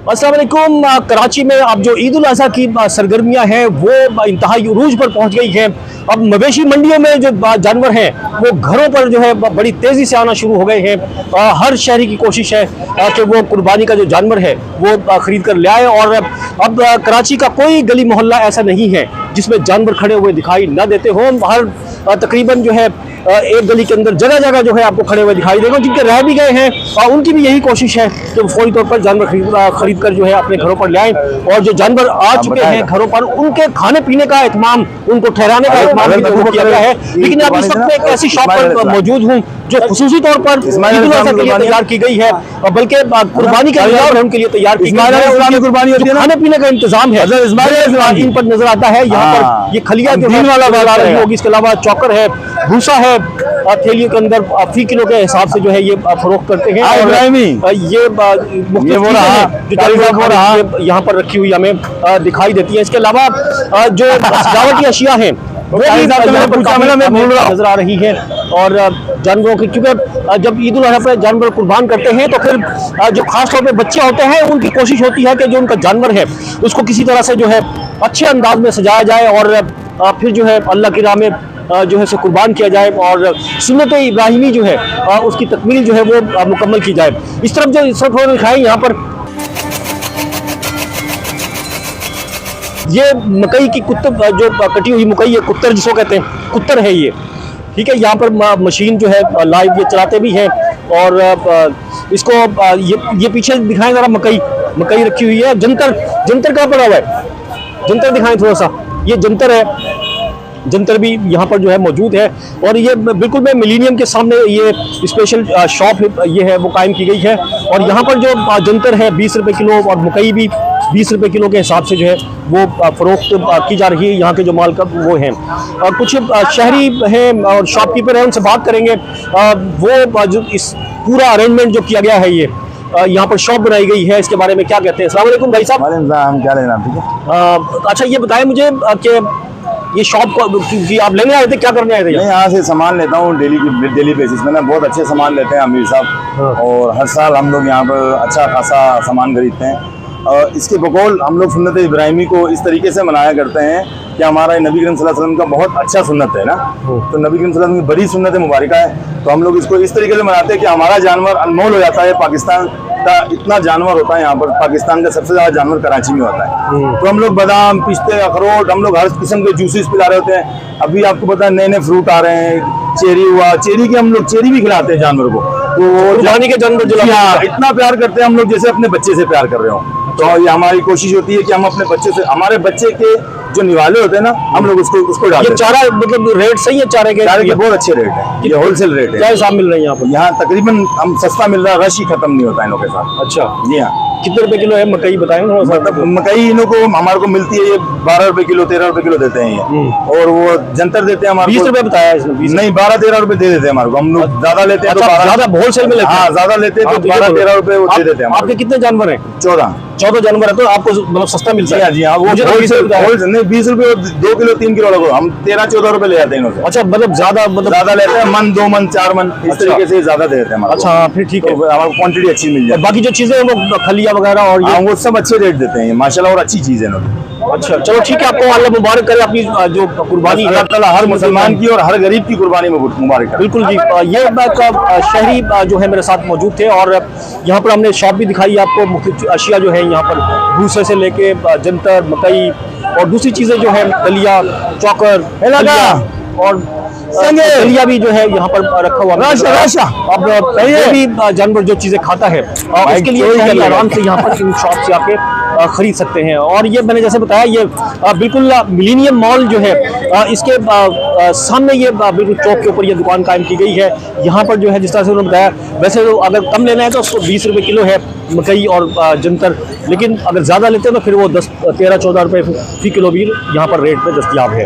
अस्सलाम वालेकुम। कराची में अब जो ईद उल अज़हा की सरगर्मियां हैं वो इंतहाई उरूज पर पहुंच गई हैं। अब मवेशी मंडियों में जो जानवर हैं वो घरों पर जो है बड़ी तेज़ी से आना शुरू हो गए हैं। हर शहरी की कोशिश है कि वो कुर्बानी का जो जानवर है वो ख़रीद कर ले आए। और अब कराची का कोई गली मोहल्ला ऐसा नहीं है जिसमें जानवर खड़े हुए दिखाई न देते हों। हर तकरीबन जो है एक गली के अंदर जगह जगह जो है आपको खड़े हुए दिखाई देंगे। जिनके रह भी गए हैं उनकी भी यही कोशिश है कि वो फौरी तौर पर जानवर खरीद कर जो है अपने घरों पर ले आएं। और जो जानवर आ चुके हैं घरों पर उनके खाने पीने का एहतमाम, उनको ठहराने का एहतमाम भी किया गया है। लेकिन अब इस वक्त एक ऐसी शॉप पर मौजूद हूँ जो खुसूसी तौर पर ईद उल अज़हा के लिए तैयार की गई है, बल्कि कुर्बानी का इंतजाम उनके लिए तैयार की गई है। खाने पीने का इंतजाम है इन पर नजर आता है। यहाँ पर ये खलिया जो है होगी, इसके अलावा चौकर है, भूसा है, थैलियों के अंदर फी किलो के हिसाब से जो है ये फरोख्त करते हैं। और ये यहाँ पर रखी हुई हमें दिखाई देती है। इसके अलावा जो सजावटी अशिया हैं वो भी नजर आ रही है। और जानवरों की, क्योंकि जब ईद उल अज़हा पर जानवर कुर्बान करते हैं तो फिर जो खास तौर पे बच्चे होते हैं उनकी कोशिश होती है कि जो उनका जानवर है उसको किसी तरह से जो है अच्छे अंदाज में सजाया जाए और फिर जो है अल्लाह की राह में जो है कुर्बान किया जाए और सुन्नत इब्राहिमी जो है उसकी तकमील जो है वो मुकम्मल की जाए। इस तरफ जो इस वक्त दिखाएं यहाँ पर ये मकई की कुत्तर, जो कटी हुई मकई है, कुत्तर जिसको कहते हैं, कुत्तर है ये, ठीक है। यहाँ पर मशीन जो है लाइव ये चलाते भी हैं। और इसको ये पीछे दिखाएं जरा, मकई रखी हुई है। जंतर कहाँ पड़ा हुआ है, जंतर दिखाएं थोड़ा सा। ये जंतर है, जंतर भी यहाँ पर जो है मौजूद है। और ये बिल्कुल में मिलीनियम के सामने ये स्पेशल शॉप ये है वो कायम की गई है। और यहाँ पर जो जंतर है 20 रुपये किलो और मकई भी 20 रुपये किलो के हिसाब से जो है वो फरोख्त की जा रही है। यहाँ के जो माल का वो हैं और कुछ शहरी हैं और शॉपकीपर हैं, उनसे बात करेंगे। वो जो इस पूरा अरेंजमेंट जो किया गया है, ये यहाँ पर शॉप बनाई गई है, इसके बारे में क्या कहते हैं। अस्सलाम वालेकुम भाई साहब। हम क्या लेना, ठीक है। अच्छा ये बताएं मुझे कि ये शॉप को कि आप लेने आए थे, क्या करने आए थे? मैं यहाँ से सामान लेता हूँ डेली बेसिस में ना, बहुत अच्छे सामान लेते हैं अमीर साहब। और हर साल हम लोग यहाँ पर अच्छा खासा सामान खरीदते हैं। और इसके बकौल हम लोग सुन्नत इब्राहिमी को इस तरीके से मनाया करते हैं कि हमारा नबी करीम सल्लल्लाहु अलैहि वसल्लम का बहुत अच्छा सुन्नत है ना, तो नबी करीम सल्लल्लाहु अलैहि वसल्लम की बड़ी सुन्नत मुबारक है। तो हम लोग इसको इस तरीके से मनाते हैं कि हमारा जानवर अनमोल हो जाता है। पाकिस्तान का इतना जानवर होता है यहाँ पर, पाकिस्तान का सबसे ज़्यादा जानवर कराची में होता है। तो हम लोग बादाम, पिस्ते, अखरोट, हम लोग हर किस्म के जूसेस पिला रहे होते हैं। अभी आपको पता है नए नए फ्रूट आ रहे हैं, चेरी हुआ, चेरी की हम लोग चेरी भी खिलाते हैं जानवर को। तो वो के जानवर जो इतना प्यार करते हैं हम लोग, जैसे अपने बच्चे से प्यार कर रहे हो। तो ये हमारी कोशिश होती है कि हम अपने बच्चे से, हमारे बच्चे के जो निवाले होते हैं ना, हम लोग उसको डालते हैं। चारा मतलब रेट सही है, चारे के बहुत अच्छे रेट है, ये होलसेल रेट है। क्या हिसाब मिल रहे हैं यहाँ पर? यहाँ तकरीबन हम सस्ता मिल रहा है, रश ही खत्म नहीं होता है इन लोगों के साथ। अच्छा जी हाँ। कितने रुपए किलो है मकई बताएं? मतलब मकई इन्हों को हमारे को मिलती है ये 12 रुपए किलो, 13 रुपए किलो देते हैं ये। और वो जंतर देते हैं हमारे 20 रुपए बताया इसने? नहीं, 12-13 रुपए दे देते हैं हमारे को। हम लोग ज्यादा लेते हैं तो ज्यादा होलसेल में लेते हैं। हाँ, ज्यादा लेते हैं तो 12-13 रुपए वो दे देते हैं। आपके कितने जानवर हैं? 14 जानवर है, तो आपको मतलब सस्ता मिलता है? जी हाँ, वो नहीं 20 रुपए 2 किलो 3 किलो लगो, हम 13-14 रुपए ले जाते हैं इन्होंने। अच्छा, मतलब ज्यादा लेते हैं, मन 2 मन 4 मन इस तरीके से ज्यादा दे देते हैं। अच्छा फिर ठीक है, हमारे क्वांटिटी अच्छी मिल जाए। बाकी जो चीजें हैं वो खलिया वगैरह और वो सब अच्छे रेट देते हैं माशाल्लाह, और अच्छी चीज है इन्होंने। अच्छा चलो ठीक है, आपको अल्लाह मुबारक करे अपनी जो कुर्बानी है। अल्लाह ताला हर मुसलमान की और हर गरीब की कुर्बानी में मुबारक करे। बिल्कुल जी। ये शहरी जो है मेरे साथ मौजूद थे और यहाँ पर हमने शॉप भी दिखाई आपको। मुख्य अशिया जो है यहाँ पर भूसे से लेके जंतर, मकई और दूसरी चीजें जो है दलिया, चौकर और दलिया भी जो है यहाँ पर रखा हुआ। अब भी जानवर जो चीजें खाता है उसके लिए आराम से यहाँ पर शॉप से आके खरीद सकते हैं। और ये मैंने जैसे बताया, ये बिल्कुल मिलीनियम मॉल जो है इसके सामने ये बिल्कुल चौक के ऊपर ये दुकान कायम की गई है। यहाँ पर जो है जिस तरह से उन्होंने बताया, वैसे तो अगर कम लेना है तो 20 रुपये किलो है मकई और जंतर, लेकिन अगर ज़्यादा लेते हैं तो फिर वो 10-13-14 रुपये फी किलो भी यहाँ पर रेट पे दस्तयाब है।